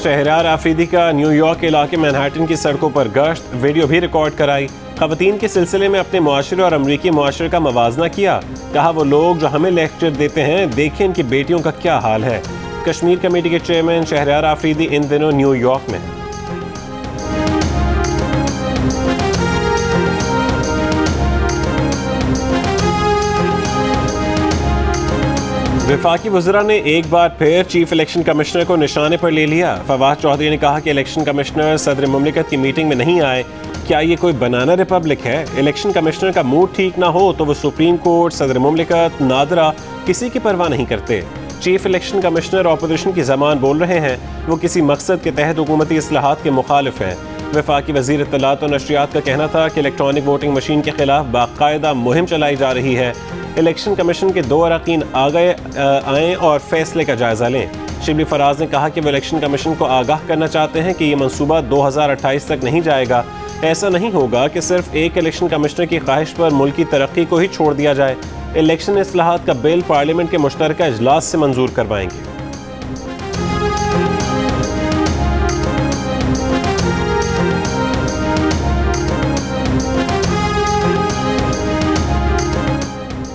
शहरयार आफरीदी का न्यूयॉर्क के इलाके मैनहट्टन की सड़कों पर गश्त, वीडियो भी रिकॉर्ड कराई। ख़वातीन के सिलसिले में अपने मुआशरे और अमरीकी मुआशरे का मवाजना किया। कहा वो लोग जो हमें लेक्चर देते हैं, देखिए इनकी बेटियों का क्या हाल है। कश्मीर कमेटी के चेयरमैन शहरयार आफरीदी इन दिनों न्यूयॉर्क में हैं। वफाकी वज़रा ने एक बार फिर चीफ इलेक्शन कमिश्नर को निशाने पर ले लिया। फवाद चौधरी ने कहा कि इलेक्शन कमिश्नर सदर मुमलिकत की मीटिंग में नहीं आए। क्या ये कोई बनाना रिपब्लिक है? इलेक्शन कमिश्नर का मूड ठीक ना हो तो वो सुप्रीम कोर्ट, सदर मुमलिकत, नादरा किसी की परवाह नहीं करते। चीफ इलेक्शन कमिश्नर अपोजिशन की ज़बान बोल रहे हैं, वो किसी मकसद के तहत हुकूमती इस्लाहात के मुखालिफ हैं। वफाकी वज़ीर इत्तलात और नशरियात का कहना था कि इलेक्ट्रॉनिक वोटिंग मशीन के खिलाफ बाकायदा मुहिम चलाई जा रही है। इलेक्शन कमीशन के 2 अरकान आएँ और फैसले का जायज़ा लें। शिबली फराज ने कहा कि वो इलेक्शन कमीशन को आगाह करना चाहते हैं कि ये मनसूबा 2028 तक नहीं जाएगा। ऐसा नहीं होगा कि सिर्फ एक इलेक्शन कमिश्नर की ख्वाहिश पर मुल्क की तरक्की को ही छोड़ दिया जाए। इलेक्शन इस्लाहात का बिल पार्लियामेंट के मुश्तरका इजलास से मंजूर करवाएंगे।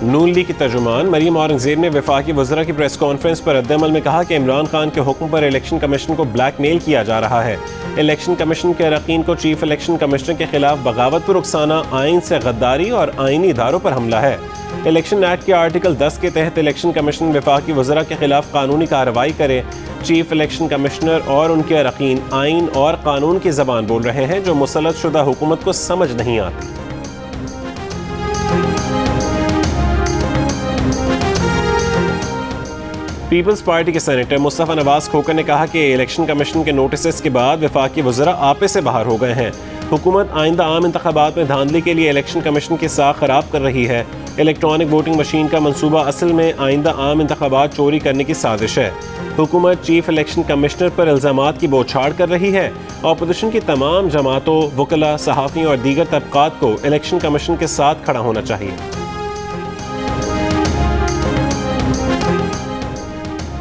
नून लीग की तर्जुमान मरीम औरंगजेब ने वफाकी वज़रा की प्रेस कॉन्फ्रेंस पर रद्द-ए-अमल में कहा कि इमरान खान के हुक्म पर इलेक्शन कमीशन को ब्लैकमेल किया जा रहा है। इलेक्शन कमीशन के अरकान को चीफ इलेक्शन कमिश्नर के खिलाफ बगावत पर उकसाना आइन से गद्दारी और आइनी इदारों पर हमला है। इलेक्शन एक्ट के आर्टिकल 10 के तहत इलेक्शन कमीशन वफाकी वज़रा के खिलाफ कानूनी कार्रवाई करे। चीफ इलेक्शन कमिश्नर और उनके अरकान आइन और कानून की ज़बान बोल रहे हैं जो मुसल्लत शुदा हुकूमत को समझ नहीं आती। पीपल्स पार्टी के सेनेटर मुस्तफ़ा नवाज खोकर ने कहा कि इलेक्शन कमीशन के नोटिस के बाद वफाकी वज़रा आपे से बाहर हो गए हैं। हुकूमत आइंदा आम इंतखाबात में धांधली के लिए इलेक्शन कमीशन की साख खराब कर रही है। इलेक्ट्रॉनिक वोटिंग मशीन का मंसूबा असल में आइंदा आम इंतखाबात चोरी करने की साजिश है। हुकूमत चीफ इलेक्शन कमिश्नर पर इल्ज़ामात की बौछार कर रही है। अपोजिशन की तमाम जमातों, वकला, सहाफ़ियों और दीगर तबकात को इलेक्शन कमीशन के साथ खड़ा होना चाहिए।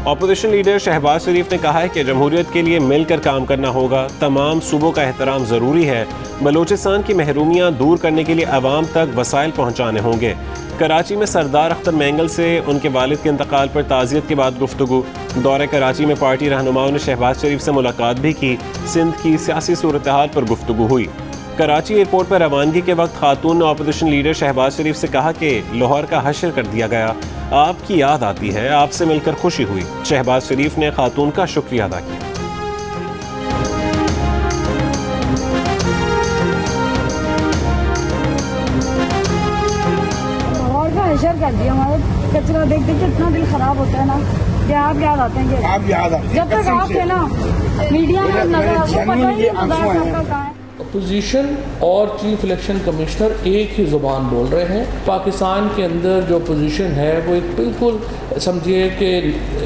अपोजिशन लीडर शहबाज शरीफ ने कहा है कि जमहूरियत के लिए मिलकर काम करना होगा। तमाम सूबों का एहतराम ज़रूरी है। बलोचिस्तान की महरूमियाँ दूर करने के लिए अवाम तक वसाइल पहुँचाने होंगे। कराची में सरदार अख्तर मैंगल से उनके वालिद के इंतकाल पर ताज़ियत के बाद गुफ्तगू। दौरे कराची में पार्टी रहनुमाओं ने शहबाज शरीफ से मुलाकात भी की। सिंध की सियासी सूरत हाल पर गुफ्तगू हुई। कराची एयरपोर्ट पर रवानगी के वक्त खातून ने अपोजिशन लीडर शहबाज शरीफ से कहा कि लाहौर का हशर कर दिया गया, आपकी याद आती है, आपसे मिलकर खुशी हुई। शहबाज शरीफ ने खातून का शुक्रिया अदा किया। लाहौर का हशर कर दिया, हमारा कचरा देख देख के इतना दिल खराब होता है ना कि आप याद आते हैं। आप याद आते हैं जब तक आप थे ना मीडिया में नजर आपको पता ही नहीं मजाक आपका कहाँ है। अपोजिशन और चीफ इलेक्शन कमिश्नर एक ही ज़ुबान बोल रहे हैं। पाकिस्तान के अंदर जो अपोजिशन है वो एक बिल्कुल समझिए कि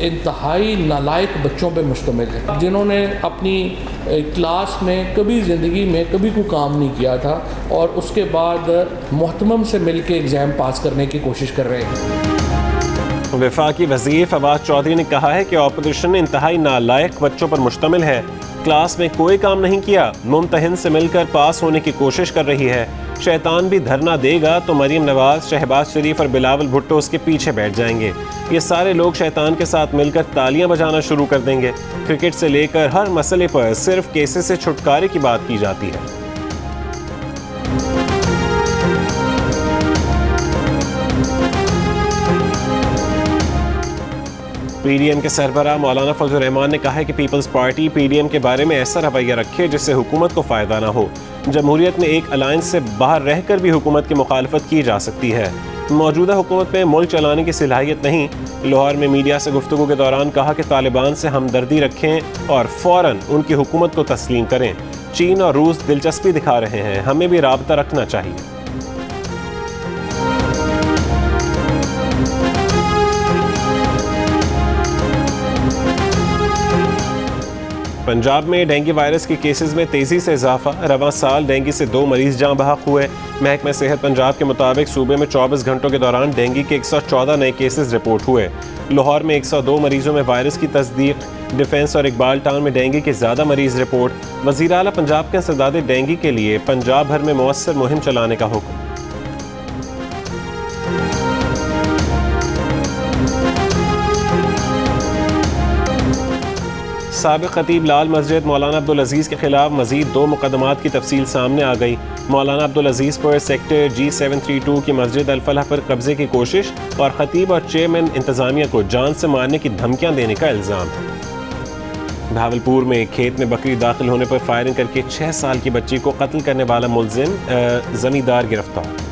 इंतहाई नालायक बच्चों पे मुश्तमिल है, जिन्होंने अपनी क्लास में कभी ज़िंदगी में कभी कोई काम नहीं किया था और उसके बाद मोहतमम से मिल के एग्ज़ाम पास करने की कोशिश कर रहे हैं। वफाकी वज़ीर फवाद चौधरी ने कहा है कि अपोजिशन इंतहाई नालायक बच्चों पर मुश्तमिल है। क्लास में कोई काम नहीं किया, मुमतहिन से मिलकर पास होने की कोशिश कर रही है। शैतान भी धरना देगा तो मरीम नवाज, शहबाज शरीफ और बिलावल भुट्टो उसके पीछे बैठ जाएंगे। ये सारे लोग शैतान के साथ मिलकर तालियां बजाना शुरू कर देंगे। क्रिकेट से लेकर हर मसले पर सिर्फ केसेस से छुटकारे की बात की जाती है। पीडीएम के सरबराह मौलाना फजल रहमान ने कहा है कि पीपल्स पार्टी पीडीएम के बारे में ऐसा रवैया रखे जिससे हुकूमत को फ़ायदा ना हो। जमहूरियत में एक अलायंस से बाहर रहकर भी हुकूमत की मुखालफत की जा सकती है। मौजूदा हुकूमत में मुल्क चलाने की सलाहियत नहीं। लाहौर में मीडिया से गुफ्तगू के दौरान कहा कि तालिबान से हमदर्दी रखें और फ़ौरन उनकी हुकूमत को तस्लीम करें। चीन और रूस दिलचस्पी दिखा रहे हैं, हमें भी राबता रखना चाहिए। पंजाब में डेंगू वायरस के केसेस में तेज़ी से इजाफा। रवां साल डेंगू से 2 मरीज जाँ बहक हुए। महकमा सेहत पंजाब के मुताबिक सूबे में 24 घंटों के दौरान डेंगू के 114 नए केसेस रिपोर्ट हुए। लाहौर में 102 मरीजों में वायरस की तस्दीक। डिफेंस और इकबाल टाउन में डेंगू के ज़्यादा मरीज रिपोर्ट। वज़ीर आला पंजाब के इंसदाद डेंगू के लिए पंजाब भर में मौसर मुहिम चलाने का हुक्म। साबिक़ खतीब लाल मस्जिद मौलाना अब्दुल अजीज़ के खिलाफ मजीद 2 मुकदमात की तफसील सामने आ गई। मौलाना अब्दुल अजीज़ पर सेक्टर G732 की मस्जिद अल-फलाह पर कब्जे की कोशिश और खतीब और चेयरमैन इंतज़ामिया को जान से मारने की धमकियां देने का इल्ज़ाम है। भावलपुर में खेत में बकरी दाखिल होने पर फायरिंग करके 6 साल की बच्ची को कत्ल करने वाला मुलजिम जमींदार गिरफ्तार।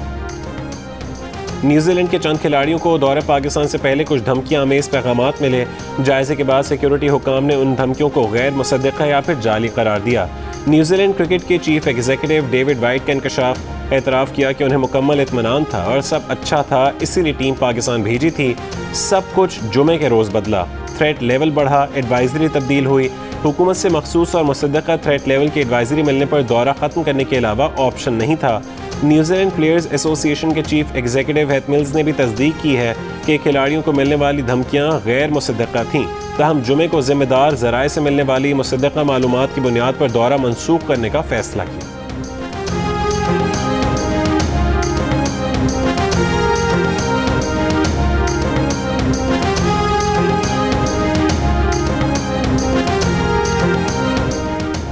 न्यूजीलैंड के चंद खिलाड़ियों को दौरे पाकिस्तान से पहले कुछ धमकियां आमेज पैगामात मिले। जायजे के बाद सिक्योरिटी हुकाम ने उन धमकियों को गैर मुसद्दक़ा या फिर जाली करार दिया। न्यूजीलैंड क्रिकेट के चीफ एग्जीक्यूटिव डेविड वाइट का इंकशाफ, एतराफ़ किया कि उन्हें मुकम्मल इत्मीनान था और सब अच्छा था, इसीलिए टीम पाकिस्तान भेजी थी। सब कुछ जुमे के रोज़ बदला, थ्रेट लेवल बढ़ा, एडवाइजरी तब्दील हुई। हुकूमत से मखसूस और मुसद्दक़ा थ्रेट लेवल की एडवाइजरी मिलने पर दौरा ख़त्म करने के अलावा ऑप्शन नहीं था। न्यूजीलैंड प्लेयर्स एसोसिएशन के चीफ एग्जीक्यूटिव हेथ मिल्स ने भी तस्दीक की है कि खिलाड़ियों को मिलने वाली धमकियां गैर मुसद्दक़ा थीं। ताहम जुमे को जिम्मेदार ज़राए से मिलने वाली मुसद्दक़ा मालूमात की बुनियाद पर दौरा मनसूख करने का फैसला किया।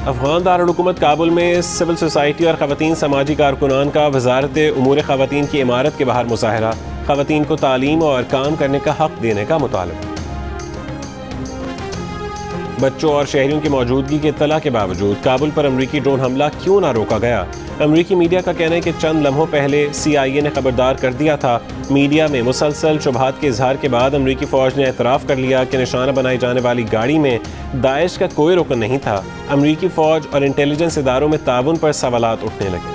अफगान दारुल-हुकूमत काबुल में सिविल सोसाइटी और ख़वातीन समाजी कारकुनान का वजारत उमूर ख़वातीन की इमारत के बाहर मुज़ाहरा। ख़वातीन को तालीम और काम करने का हक़ देने का मुतालबा। बच्चों और शहरियों की मौजूदगी की इत्तला के बावजूद काबुल पर अमरीकी ड्रोन हमला क्यों ना रोका गया? अमरीकी मीडिया का कहना है कि चंद लम्हों पहले CIA ने खबरदार कर दिया था। मीडिया में मुसलसल शुबहात के इजहार के बाद अमरीकी फ़ौज ने एतराफ़ कर लिया कि निशाना बनाई जाने वाली गाड़ी में दाइश का कोई रुकन नहीं था। अमरीकी फ़ौज और इंटेलिजेंस इदारों में ताउन पर सवालात उठने लगे।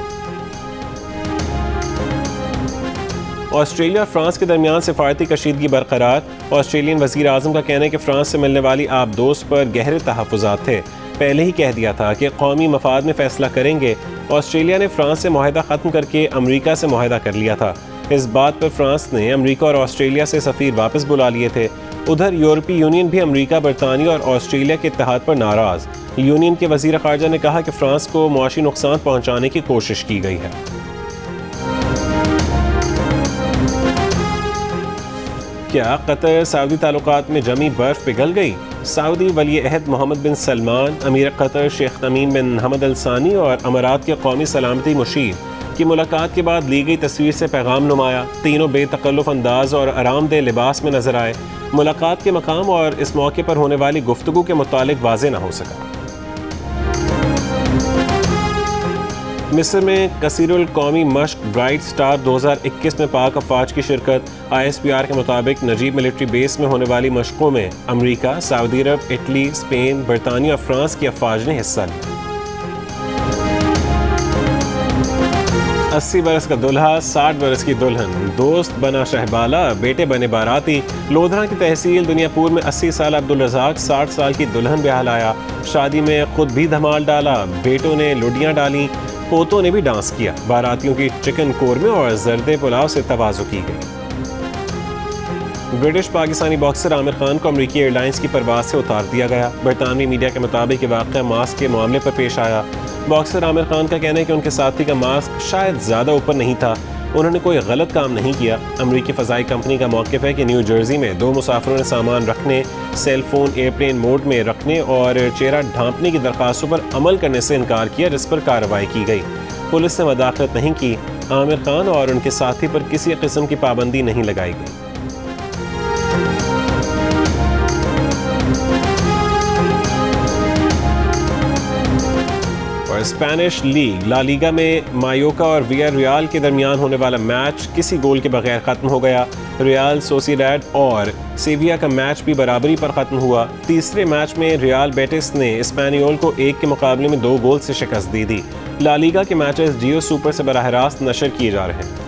ऑस्ट्रेलिया और फ्रांस के दरमियान सिफारती कशीदगी बरकरार। ऑस्ट्रेलियन वज़ीर आज़म का कहना है कि फ्रांस से मिलने वाली आबदोश पर गहरे तहफ़्फ़ुज़ात थे। पहले ही कह दिया था कि कौमी मफाद में फ़ैसला करेंगे। ऑस्ट्रेलिया ने फ्रांस से मुआहदा ख़त्म करके अमरीका से मुआहदा कर लिया था। इस बात पर फ्रांस ने अमरीका और ऑस्ट्रेलिया से सफ़ीर वापस बुला लिए थे। उधर यूरोपीय यूनियन भी अमरीका, बरतानिया और ऑस्ट्रेलिया के इत्तेहाद पर नाराज़। यूनियन के वज़ीर ख़ारजा ने कहा कि फ्रांस को मुआशी नुकसान पहुँचाने की कोशिश की गई है। क्या कतर सऊदी ताल्लुकात में जमी बर्फ पिघल गई? सऊदी वली अहद मोहम्मद बिन सलमान, अमीर कतर शेख तमीम बिन हमद अल सानी और अमारात के कौमी सलामती मुशीर की मुलाकात के बाद ली गई तस्वीर से पैगाम नुमाया। तीनों बेतकल्लुफ़ अंदाज और आरामदेह लिबास में नजर आए। मुलाकात के मकाम और इस मौके पर होने वाली गुफ्तगू के मुतालिक वाज़े न हो सका। मिस्र में कसीरुल कौमी मश्क ब्राइट स्टार 2021 में पाक अफवाज की शिरकत। ISPR के मुताबिक नजीब मिलिट्री बेस में होने वाली मशकों में अमरीका, सऊदी अरब, इटली, स्पेन, बरतानिया और फ्रांस की अफवाज ने हिस्सा लिया। 80 बरस का दुल्हा, 60 बरस की दुल्हन, दोस्त बना शहबाला, बेटे बने बाराती। लोधरा की तहसील दुनियापुर में 80 साल अब्दुल रज़ाक 60 साल की दुल्हन ब्याह लाया। शादी में खुद भी धमाल डाला, बेटों ने लुडियाँ डाली, पोतों ने भी डांस किया। बारातियों की चिकन कोरमे और जर्दे पुलाव से तवाज़ु की गई। ब्रिटिश पाकिस्तानी बॉक्सर आमिर खान को अमरीकी एयरलाइंस की परवाज से उतार दिया गया। बरतानवी मीडिया के मुताबिक वाक़या मास्क के मामले पर पेश आया। बॉक्सर आमिर खान का कहना है कि उनके साथी का मास्क शायद ज़्यादा ऊपर नहीं था। उन्होंने कोई गलत काम नहीं किया। अमरीकी फ़ज़ाई कंपनी का मौक़िफ़ है कि न्यू जर्सी में 2 मुसाफिरों ने सामान रखने, सेल फ़ोन एयरप्लेन मोड में रखने और चेहरा ढांपने की दरख्वास्तों पर अमल करने से इनकार किया, जिस पर कार्रवाई की गई। पुलिस ने मदाखलत नहीं की। आमिर खान और उनके साथी पर किसी किस्म की पाबंदी नहीं लगाई गई। और स्पेनिश लीग ला लीगा में मायोका और वियारियल के दरमियान होने वाला मैच किसी गोल के बगैर ख़त्म हो गया। रियल सोसिएडाड और सेविया का मैच भी बराबरी पर ख़त्म हुआ। तीसरे मैच में रियल बेटिस ने स्पेनियोल को 1 के मुकाबले में 2 गोल से शिकस्त दी थी। ला लीगा के मैचेस जियो सुपर से बराह रास्त नशर किए जा रहे हैं।